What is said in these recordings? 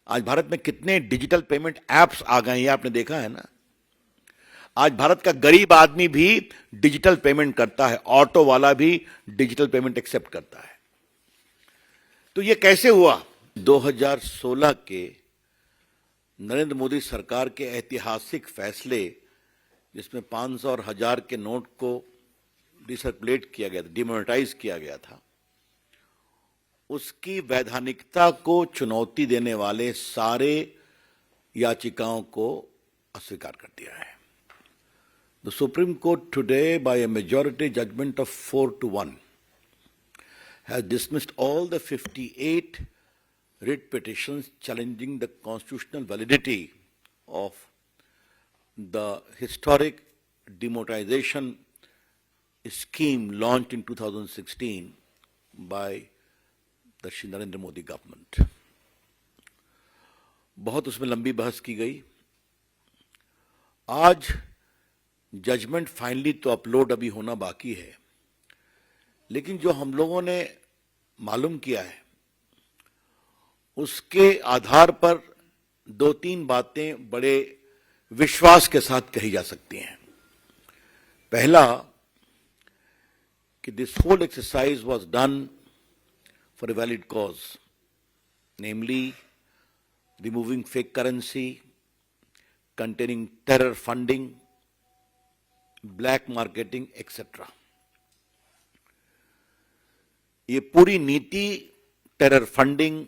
आज भारत में कितने डिजिटल पेमेंट एप्स आ गए हैं, ये आपने देखा है ना। आज भारत का गरीब आदमी भी डिजिटल पेमेंट करता है, ऑटो वाला भी डिजिटल पेमेंट एक्सेप्ट करता है। तो ये कैसे हुआ? 2016 के नरेंद्र मोदी सरकार के ऐतिहासिक फैसले, जिसमें 500 और 1000 के नोट को डिसर्कुलेट किया गया था, डिमोनेटाइज किया गया था, उसकी वैधानिकता को चुनौती देने वाले सारे याचिकाओं को अस्वीकार कर दिया है। The Supreme Court today, by a majority judgment of 4-1, has dismissed all the 58 writ petitions challenging the constitutional validity of the historic demonetization scheme launched in 2016 by the Shri Narendra Modi government. बहुत उसमें लंबी बहस की गई। आज judgement finally तो upload अभी होना बाकी है, लेकिन जो हम लोगों ने मालूम किया है उसके आधार पर 2-3 बातें बड़े विश्वास के साथ कही जा सकती हैं। पहला, कि this whole exercise was done for a valid cause, namely removing fake currency, containing terror funding, black marketing etcetera. ये पूरी नीति टेरर फंडिंग,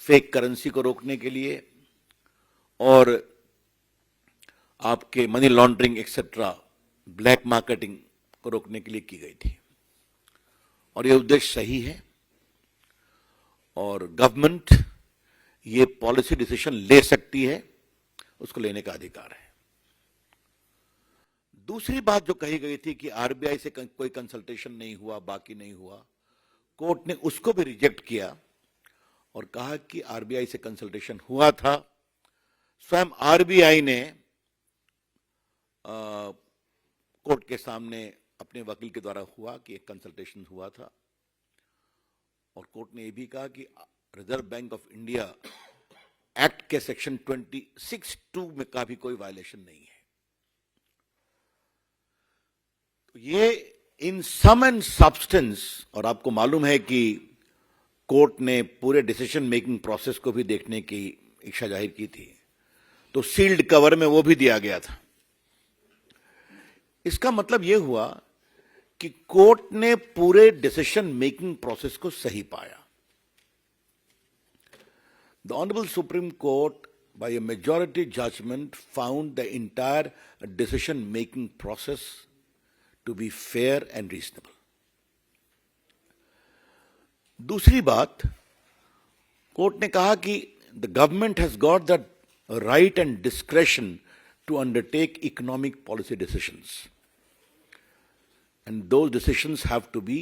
फेक करेंसी को रोकने के लिए और आपके money laundering etcetera, black marketing को रोकने के लिए की गई थी। और ये उद्देश्य सही है और गवर्नमेंट ये पॉलिसी डिसीजन ले सकती है, उसको लेने का अधिकार है। दूसरी बात जो कही गई थी कि आरबीआई से कोई कंसल्टेशन नहीं हुआ, बाकी नहीं हुआ, कोर्ट ने उसको भी रिजेक्ट किया और कहा कि आरबीआई से कंसल्टेशन हुआ था। स्वयं आरबीआई ने कोर्ट के सामने अपने वकील के द्वारा हुआ कि एक कंसल्टेशन हुआ था और कोर्ट ने यह भी कहा कि reserve bank of India act के सेक्शन 26(2) में का भी कोई वायलेशन नहीं है। ये इन सम एंड सब्सटेंस, और आपको मालूम है कि कोर्ट ने पूरे डिसीजन मेकिंग प्रोसेस को भी देखने की इच्छा जाहिर की थी, तो सील्ड कवर में वो भी दिया गया था। इसका मतलब यह हुआ कि कोर्ट ने पूरे डिसीजन मेकिंग प्रोसेस को सही पाया। The honourable supreme court by a majority judgment found the entire decision making process to be fair and reasonable. दूसरी बात, कोर्ट ने कहा कि the government has got the right and discretion to undertake economic policy decisions, and those decisions have to be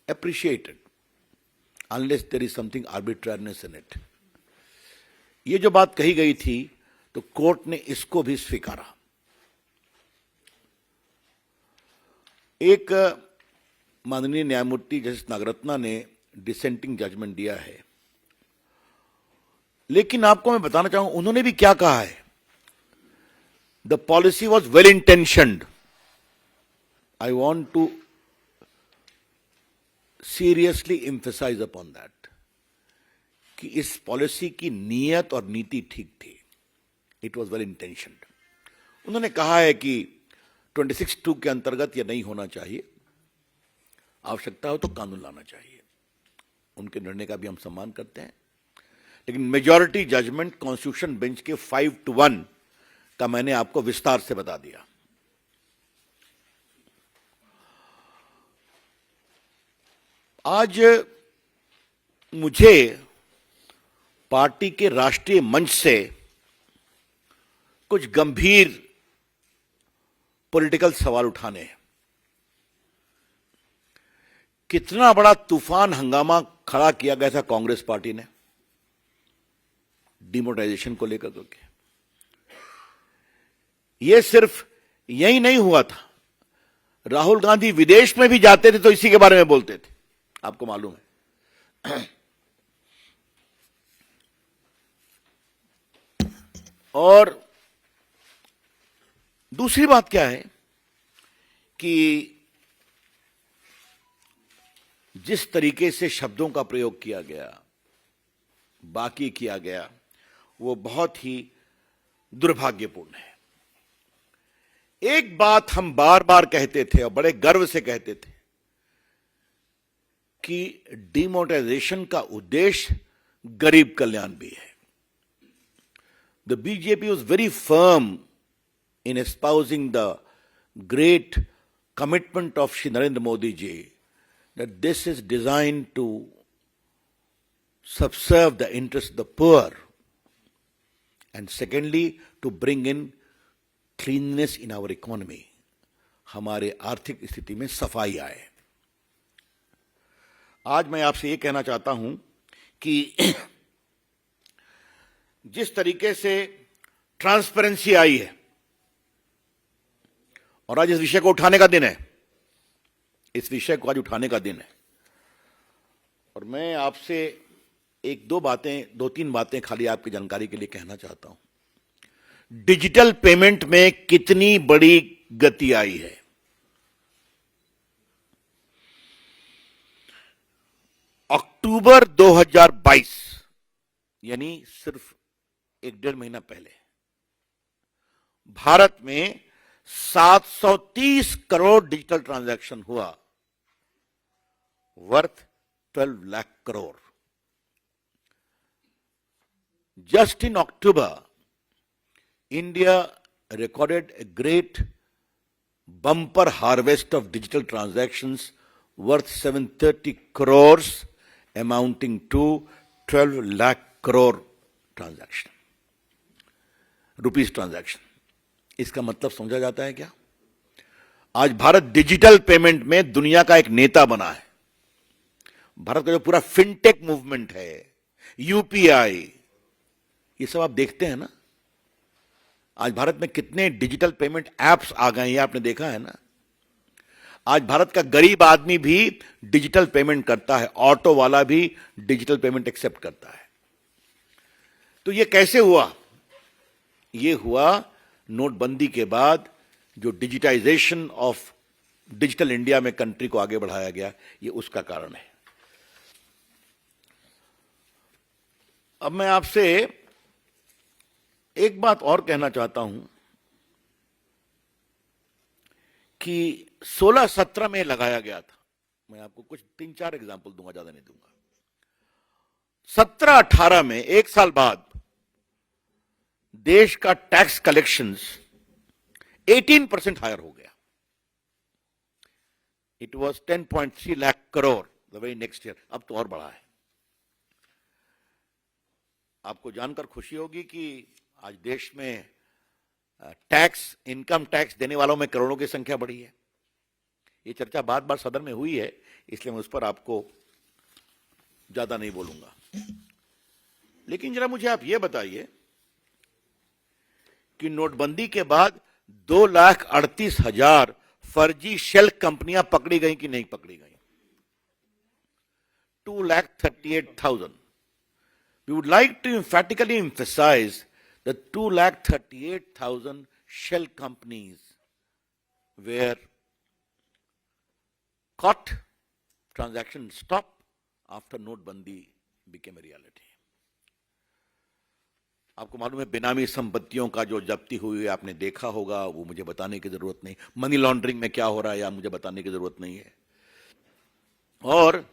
appreciated unless there is something arbitrariness in it. ये जो बात कही गई थी तो कोर्ट ने इसको भी स्वीकारा। एक माननीय न्यायमूर्ति जस्टिस नागरत्ना ने डिसेंटिंग जजमेंट दिया है, लेकिन आपको मैं बताना चाहूंगा उन्होंने भी क्या कहा है। The policy was well intentioned. I want to seriously emphasise upon that कि इस पॉलिसी की नीयत और नीति ठीक थी। It was well intentioned. उन्होंने कहा है कि 26(2) के अंतर्गत यह नहीं होना चाहिए, आवश्यकता हो तो कानून लाना चाहिए। उनके निर्णय का भी हम सम्मान करते हैं, लेकिन मेजॉरिटी जजमेंट कॉन्स्टिट्यूशन बेंच के 5-1 का मैंने आपको विस्तार से बता दिया। आज मुझे पार्टी के राष्ट्रीय मंच से कुछ गंभीर पॉलिटिकल सवाल उठाने हैं। कितना बड़ा तूफान हंगामा खड़ा किया गया था कांग्रेस पार्टी ने डिमोनेटाइजेशन को लेकर के। यह सिर्फ यही नहीं हुआ था, राहुल गांधी विदेश में भी जाते थे तो इसी के बारे में बोलते थे, आपको मालूम है। और दूसरी बात क्या है कि जिस तरीके से शब्दों का प्रयोग किया गया, बाकी किया गया, वो बहुत ही दुर्भाग्यपूर्ण है। एक बात हम बार बार कहते थे और बड़े गर्व से कहते थे कि डिमोनेटाइजेशन का उद्देश्य गरीब कल्याण भी है। The BJP was very firm in espousing the great commitment of Shri Narendra Modi ji that this is designed to subserve the interests of the poor, and secondly to bring in cleanliness in our economy, हमारे आर्थिक स्थिति में सफाई आए। आज मैं आपसे ये कहना चाहता हूं कि जिस तरीके से ट्रांसपेरेंसी आई है, और आज इस विषय को उठाने का दिन है, इस विषय को आज उठाने का दिन है, और मैं आपसे दो तीन बातें खाली आपकी जानकारी के लिए कहना चाहता हूं। डिजिटल पेमेंट में कितनी बड़ी गति आई है। अक्टूबर 2022 यानी सिर्फ 1-1.5 महीना पहले भारत में 730 करोड़ डिजिटल ट्रांजैक्शन हुआ, worth 12 lakh crore. Just in October, India recorded a great bumper harvest of digital transactions worth 730 crores, amounting to 12 lakh crore transaction, rupees transaction। इसका मतलब समझा जाता है क्या? आज भारत डिजिटल पेमेंट में दुनिया का एक नेता बना है। भारत का जो पूरा फिनटेक मूवमेंट है, यूपीआई, ये सब आप देखते हैं ना। आज भारत में कितने डिजिटल पेमेंट एप्स आ गए हैं, आपने देखा है ना। आज भारत का गरीब आदमी भी डिजिटल पेमेंट करता है, ऑटो वाला भी डिजिटल पेमेंट एक्सेप्ट करता है। तो ये कैसे हुआ? ये हुआ नोटबंदी के बाद, जो डिजिटाइजेशन ऑफ डिजिटल इंडिया में कंट्री को आगे बढ़ाया गया, ये उसका कारण है। अब मैं आपसे एक बात और कहना चाहता हूं कि 16-17 में लगाया गया था। मैं आपको कुछ 3-4 एग्जांपल दूंगा, ज्यादा नहीं दूंगा। 17-18 में, एक साल बाद, देश का टैक्स कलेक्शंस 18% हायर हो गया। It was 10.3 lakh crore the very next year. अब तो और बढ़ा है। आपको जानकर खुशी होगी कि आज देश में टैक्स, इनकम टैक्स देने वालों में करोड़ों की संख्या बढ़ी है। ये चर्चा बार बार सदन में हुई है, इसलिए मैं उस पर आपको ज्यादा नहीं बोलूंगा। लेकिन जरा मुझे आप ये बताइए कि नोटबंदी के बाद 2,38,000 फर्जी शेल कंपनियां पकड़ी गई कि नहीं पकड़ी गई? 2,38,000। We would like to emphatically emphasize that 2,38,000 shell companies were caught, transaction stopped after Notebandi became a reality. आपको मालूम है बेनामी संपत्तियों का जो जब्ती हुई है, आपने देखा होगा, वो मुझे बताने की जरूरत नहीं। मनी लॉन्ड्रिंग में क्या हो रहा है, या मुझे बताने की जरूरत नहीं है। और